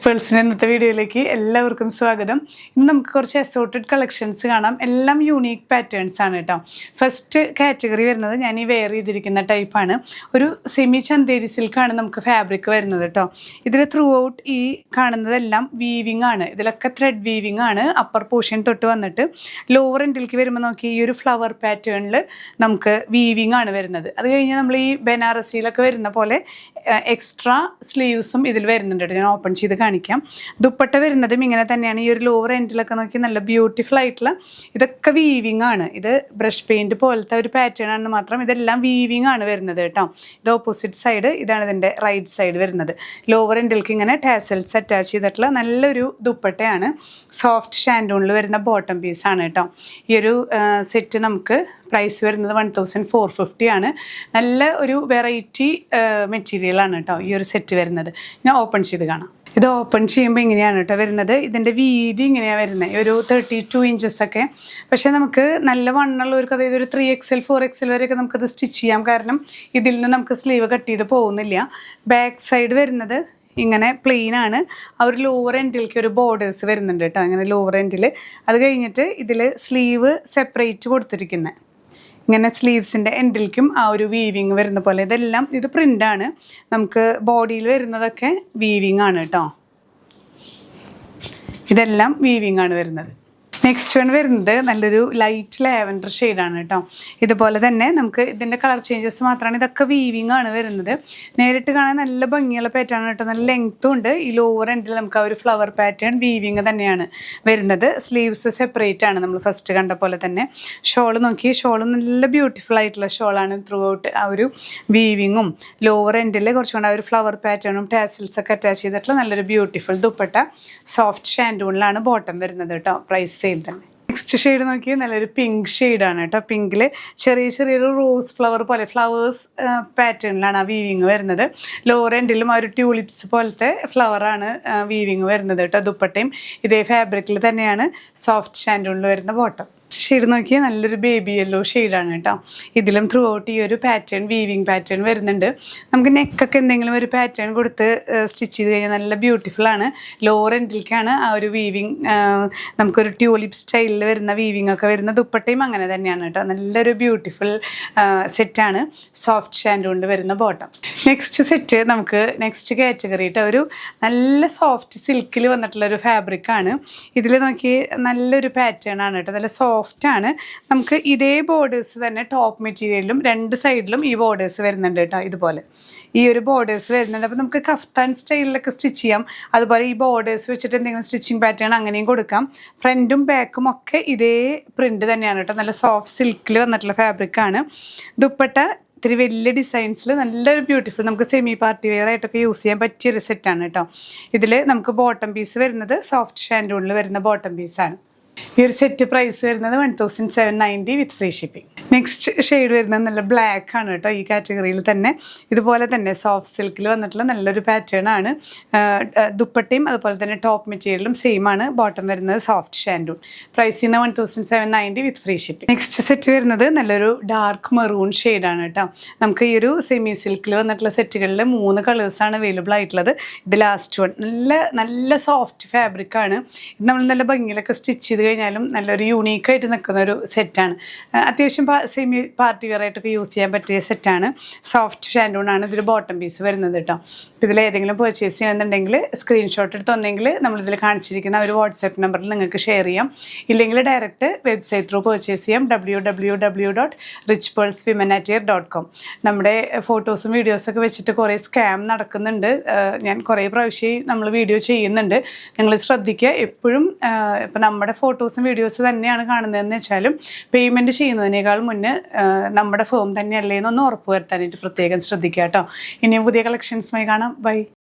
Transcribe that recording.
പേൾസിൻ്റെ ഇന്നത്തെ വീഡിയോയിലേക്ക് എല്ലാവർക്കും സ്വാഗതം. ഇന്ന് നമുക്ക് കുറച്ച് അസോർട്ടഡ് കളക്ഷൻസ് കാണാം. എല്ലാം യൂണീക്ക് പാറ്റേൺസ് ആണ് കേട്ടോ. ഫസ്റ്റ് കാറ്റഗറി വരുന്നത് ഞാൻ ഈ വെയർ ചെയ്തിരിക്കുന്ന ടൈപ്പാണ്. ഒരു സെമി ചന്തേരി സിൽക്കാണ് നമുക്ക് ഫാബ്രിക് വരുന്നത് കേട്ടോ. ഇതിൽ ത്രൂ ഔട്ട് ഈ കാണുന്നതെല്ലാം വീവിങ് ആണ്. ഇതിലൊക്കെ ത്രെഡ് വീവിങ് ആണ്. അപ്പർ പോർഷൻ തൊട്ട് വന്നിട്ട് ലോവർ എൻഡിലേക്ക് വരുമ്പോൾ നോക്കി ഈ ഒരു ഫ്ലവർ പാറ്റേണിൽ നമുക്ക് വീവിങ് ആണ് വരുന്നത്. അത് കഴിഞ്ഞ് നമ്മൾ ഈ ബനാറസിയിലൊക്കെ വരുന്ന പോലെ എക്സ്ട്രാ സ്ലീവ്സും ഇതിൽ വരുന്നുണ്ട് കേട്ടോ. ഞാൻ ഓപ്പൺ ചെയ്ത് കാണിക്കാം. ദുപ്പട്ട വരുന്നതും ഇങ്ങനെ തന്നെയാണ്. ഈ ഒരു ലോവർ എൻഡിലൊക്കെ നോക്കി നല്ല ബ്യൂട്ടിഫുൾ ആയിട്ടുള്ള ഇതൊക്കെ വീവിങ് ആണ്. ഇത് ബ്രഷ് പെയിൻറ് പോലത്തെ ഒരു പാറ്റേൺ ആണെന്ന് മാത്രം. ഇതെല്ലാം വീവിങ് ആണ് വരുന്നത് കേട്ടോ. ഇത് ഓപ്പോസിറ്റ് സൈഡ്, ഇതാണ് ഇതിൻ്റെ റൈറ്റ് സൈഡ് വരുന്നത്. ലോവർ എൻഡിലേക്ക് ഇങ്ങനെ ടാസൽസ് അറ്റാച്ച് ചെയ്തിട്ടുള്ള നല്ലൊരു ദുപ്പട്ടയാണ്. സോഫ്റ്റ് ഷാൻഡൂണിൽ വരുന്ന ബോട്ടം പീസാണ് കേട്ടോ. ഈ ഒരു സെറ്റ് നമുക്ക് പ്രൈസ് വരുന്നത് 1450 ആണ്. നല്ല ഒരു വെറൈറ്റി മെറ്റീരിയലാണ് കേട്ടോ ഈ ഒരു സെറ്റ് വരുന്നത്. ഞാൻ ഓപ്പൺ ചെയ്ത് കാണാം. ഇത് ഓപ്പൺ ചെയ്യുമ്പോൾ ഇങ്ങനെയാണ് കേട്ടോ വരുന്നത്. ഇതിൻ്റെ വീതി ഇങ്ങനെയാണ് വരുന്നത്, ഒരു 32 ഇഞ്ചസ് ഒക്കെ. പക്ഷേ നമുക്ക് നല്ല വണ്ണുള്ളവർക്ക്, അതായത് ഒരു 3XL 4XL വരെയൊക്കെ നമുക്കത് സ്റ്റിച്ച് ചെയ്യാം. കാരണം ഇതിൽ നിന്ന് നമുക്ക് സ്ലീവ് കട്ട് ചെയ്ത് പോകുന്നില്ല. ബാക്ക് സൈഡ് വരുന്നത് ഇങ്ങനെ പ്ലെയിൻ ആണ്. ആ ഒരു ലോവർ എൻഡിലേക്ക് ഒരു ബോർഡേഴ്സ് വരുന്നുണ്ട് കേട്ടോ, ഇങ്ങനെ ലോവർ എൻഡിൽ. അത് കഴിഞ്ഞിട്ട് ഇതിൽ സ്ലീവ് സെപ്പറേറ്റ് കൊടുത്തിരിക്കുന്നത്, ഇങ്ങനെ സ്ലീവ്സിൻ്റെ എൻഡിലേക്കും ആ ഒരു വീവിങ് വരുന്ന പോലെ. ഇതെല്ലാം ഇത് പ്രിൻ്റാണ്. നമുക്ക് ബോഡിയിൽ വരുന്നതൊക്കെ വീവിങ് ആണ് കേട്ടോ. ഇതെല്ലാം വീവിങ് ആണ് വരുന്നത്. നെക്സ്റ്റ് വൺ വരുന്നത് നല്ലൊരു ലൈറ്റ് ലാവൻഡർ ഷെയ്ഡാണ് കേട്ടോ. ഇതുപോലെ തന്നെ നമുക്ക് ഇതിൻ്റെ കളർ ചേഞ്ചസ് മാത്രമാണ്. ഇതൊക്കെ വീവിങ് ആണ് വരുന്നത്. നേരിട്ട് കാണാൻ നല്ല ഭംഗിയുള്ള പാറ്റേൺ കേട്ടോ. നല്ല ലെങ്ത്തും ഉണ്ട്. ഈ ലോവർ എൻഡിൽ നമുക്ക് ആ ഒരു ഫ്ലവർ പാറ്റേൺ വീവിങ് തന്നെയാണ് വരുന്നത്. സ്ലീവ്സ് സെപ്പറേറ്റ് ആണ്, നമ്മൾ ഫസ്റ്റ് കണ്ട പോലെ തന്നെ. ഷോൾ നോക്കി, ഷോൾ നല്ല ബ്യൂട്ടിഫുൾ ആയിട്ടുള്ള ഷോളാണ്. ത്രൂ ഔട്ട് ആ ഒരു വീവിങ്ങും ലോവർ എൻഡിൽ കുറച്ചുകൊണ്ട് ആ ഒരു ഫ്ലവർ പാറ്റേണും ടാസിൽസ് ഒക്കെ അറ്റാച്ച് ചെയ്തിട്ടുള്ള നല്ലൊരു ബ്യൂട്ടിഫുൾ ദുപ്പട്ട. സോഫ്റ്റ് ഷാൻഡൂണിലാണ് ബോട്ടം വരുന്നത് കേട്ടോ. പ്രൈസ് സെയിം തന്നെ. നെക്സ്റ്റ് ഷെയ്ഡ് നോക്കി, നല്ലൊരു പിങ്ക് ഷെയ്ഡാണ് കേട്ടോ. പിങ്കിൽ ചെറിയൊരു റോസ് ഫ്ലവർ പോലെ ഫ്ലവേഴ്സ് പാറ്റേണിലാണ് ആ വീവിങ് വരുന്നത്. ലോവർ എൻഡിലും ആ ഒരു ട്യൂലിപ്സ് പോലത്തെ ഫ്ലവറാണ് വീവിങ് വരുന്നത് കേട്ടോ. ദുപ്പട്ടയും ഇതേ ഫാബ്രിക്കിൽ തന്നെയാണ്. സോഫ്റ്റ് ഷാൻഡൂണിൽ വരുന്ന ബോട്ടം. ഷെയ്ഡ് നോക്കിയാൽ നല്ലൊരു ബേബി യെല്ലോ ഷെയ്ഡാണ് കേട്ടോ. ഇതിലും ത്രൂ ഔട്ട് ഈ ഒരു പാറ്റേൺ, വീവിങ് പാറ്റേൺ വരുന്നുണ്ട്. നമുക്ക് നെക്കൊക്കെ എന്തെങ്കിലും ഒരു പാറ്റേൺ കൊടുത്ത് സ്റ്റിച്ച് ചെയ്ത് കഴിഞ്ഞാൽ നല്ല ബ്യൂട്ടിഫുൾ ആണ്. ലോവർ എൻഡിലേക്കാണ് ആ ഒരു വീവിങ്, നമുക്കൊരു ട്യൂലിപ്പ് സ്റ്റൈലിൽ വരുന്ന വീവിങ് ഒക്കെ വരുന്ന. ദുപ്പട്ടയും അങ്ങനെ തന്നെയാണ് കേട്ടോ. നല്ലൊരു ബ്യൂട്ടിഫുൾ സെറ്റാണ്. സോഫ്റ്റ് ഷാൻഡൂണിൽ വരുന്ന ബോട്ടം. നെക്സ്റ്റ് സെറ്റ് നമുക്ക് നെക്സ്റ്റ് കാറ്റഗറി കേട്ടോ. ഒരു നല്ല സോഫ്റ്റ് സിൽക്കിൽ വന്നിട്ടുള്ളൊരു ഫാബ്രിക്കാണ്. ഇതിൽ നോക്കി നല്ലൊരു പാറ്റേൺ ആണ് കേട്ടോ. നല്ല സോഫ്റ്റ് ആണ്. നമുക്ക് ഇതേ ബോർഡേഴ്സ് തന്നെ ടോപ്പ് മെറ്റീരിയലിലും രണ്ട് സൈഡിലും ഈ ബോർഡേഴ്സ് വരുന്നുണ്ട് കേട്ടോ. ഇതുപോലെ ഈ ഒരു ബോർഡേഴ്സ് വരുന്നുണ്ട്. അപ്പോൾ നമുക്ക് കഫ്താൻ സ്റ്റൈലിലൊക്കെ സ്റ്റിച്ച് ചെയ്യാം. അതുപോലെ ഈ ബോർഡേഴ്സ് വെച്ചിട്ട് എന്തെങ്കിലും സ്റ്റിച്ചിങ് പാറ്റേൺ അങ്ങനെയും കൊടുക്കാം. ഫ്രണ്ടും ബാക്കും ഒക്കെ ഇതേ പ്രിന്റ് തന്നെയാണ് കേട്ടോ. നല്ല സോഫ്റ്റ് സിൽക്കിൽ വന്നിട്ടുള്ള ഫാബ്രിക്കാണ്. ദുപ്പട്ട ഇത്തിരി വലിയ ഡിസൈൻസിൽ നല്ലൊരു ബ്യൂട്ടിഫുൾ, നമുക്ക് സെമി പാർട്ടി വെയർ ആയിട്ടൊക്കെ യൂസ് ചെയ്യാൻ പറ്റിയൊരു സെറ്റാണ് കേട്ടോ. ഇതിൽ നമുക്ക് ബോട്ടം പീസ് വരുന്നത് സോഫ്റ്റ് ഷാൻഡൂണിൽ വരുന്ന ബോട്ടം പീസാണ്. ഈ ഒരു സെറ്റ് പ്രൈസ് വരുന്നത് 1790 വിത്ത് ഫ്രീ ഷിപ്പിംഗ്. നെക്സ്റ്റ് ഷെയ്ഡ് വരുന്നത് നല്ല ബ്ലാക്ക് ആണ് കേട്ടോ. ഈ കാറ്റഗറിയിൽ തന്നെ ഇതുപോലെ തന്നെ സോഫ്റ്റ് സിൽക്കിൽ വന്നിട്ടുള്ള നല്ലൊരു പാറ്റേൺ ആണ്. ദുപ്പട്ടയും അതുപോലെ തന്നെ ടോപ്പ് മെറ്റീരിയലും സെയിം ആണ്. ബോട്ടം വരുന്നത് സോഫ്റ്റ് ഷാൻഡൂൺ. പ്രൈസ് ചെയ്യുന്ന 1790 വിത്ത് ഫ്രീ ഷിപ്പിംഗ്. നെക്സ്റ്റ് സെറ്റ് വരുന്നത് നല്ലൊരു ഡാർക്ക് മെറൂൺ ഷെയ്ഡാണ് കേട്ടോ. നമുക്ക് ഈ ഒരു സെമി സിൽക്കിൽ വന്നിട്ടുള്ള സെറ്റുകളിൽ 3 കളേഴ്സാണ് അവൈലബിൾ ആയിട്ടുള്ളത്. ഇത് ലാസ്റ്റ് വൺ. നല്ല സോഫ്റ്റ് ഫാബ്രിക്കാണ്. ഇത് നമ്മൾ നല്ല ഭംഗിയിലൊക്കെ സ്റ്റിച്ച് ചെയ്ത് കഴിഞ്ഞാലും നല്ലൊരു യൂണീക്കായിട്ട് നിൽക്കുന്ന ഒരു സെറ്റാണ്. അത്യാവശ്യം സെമി പാർട്ടി വെയർ ആയിട്ടൊക്കെ യൂസ് ചെയ്യാൻ പറ്റിയ സെറ്റാണ്. സോഫ്റ്റ് ഷാൻഡൂണാണ് ഇതിൽ ബോട്ടം പീസ് വരുന്നത് കേട്ടോ. അപ്പോൾ ഇതിലേതെങ്കിലും പർച്ചേസ് ചെയ്യണമെന്നുണ്ടെങ്കിൽ സ്ക്രീൻഷോട്ട് എടുത്തൊന്നെങ്കിൽ നമ്മളിതിൽ കാണിച്ചിരിക്കുന്ന ഒരു വാട്സാപ്പ് നമ്പറിൽ നിങ്ങൾക്ക് ഷെയർ ചെയ്യാം. ഇല്ലെങ്കിൽ ഡയറക്റ്റ് വെബ്സൈറ്റ് ത്രൂ പർച്ചേസ് ചെയ്യാം. www.richpearlswomen@com. നമ്മുടെ ഫോട്ടോസും വീഡിയോസൊക്കെ വെച്ചിട്ട് കുറേ സ്കാം നടക്കുന്നുണ്ട്. ഞാൻ കുറേ പ്രാവശ്യം നമ്മൾ വീഡിയോ ചെയ്യുന്നുണ്ട്. നിങ്ങൾ ശ്രദ്ധിക്കുക. എപ്പോഴും ഇപ്പം നമ്മുടെ ഫോട്ടോസും വീഡിയോസ് തന്നെയാണ് കാണുന്നതെന്ന് വെച്ചാലും പേയ്മെൻറ്റ് ചെയ്യുന്നതിനേക്കാൾ മുന്നേ നമ്മുടെ ഫോം തന്നെയല്ലേ എന്നൊന്ന് ഉറപ്പ് വരുത്താനായിട്ട് പ്രത്യേകം ശ്രദ്ധിക്കുക കേട്ടോ. ഇനിയും പുതിയ കളക്ഷൻസുമായി കാണാം. ബൈ.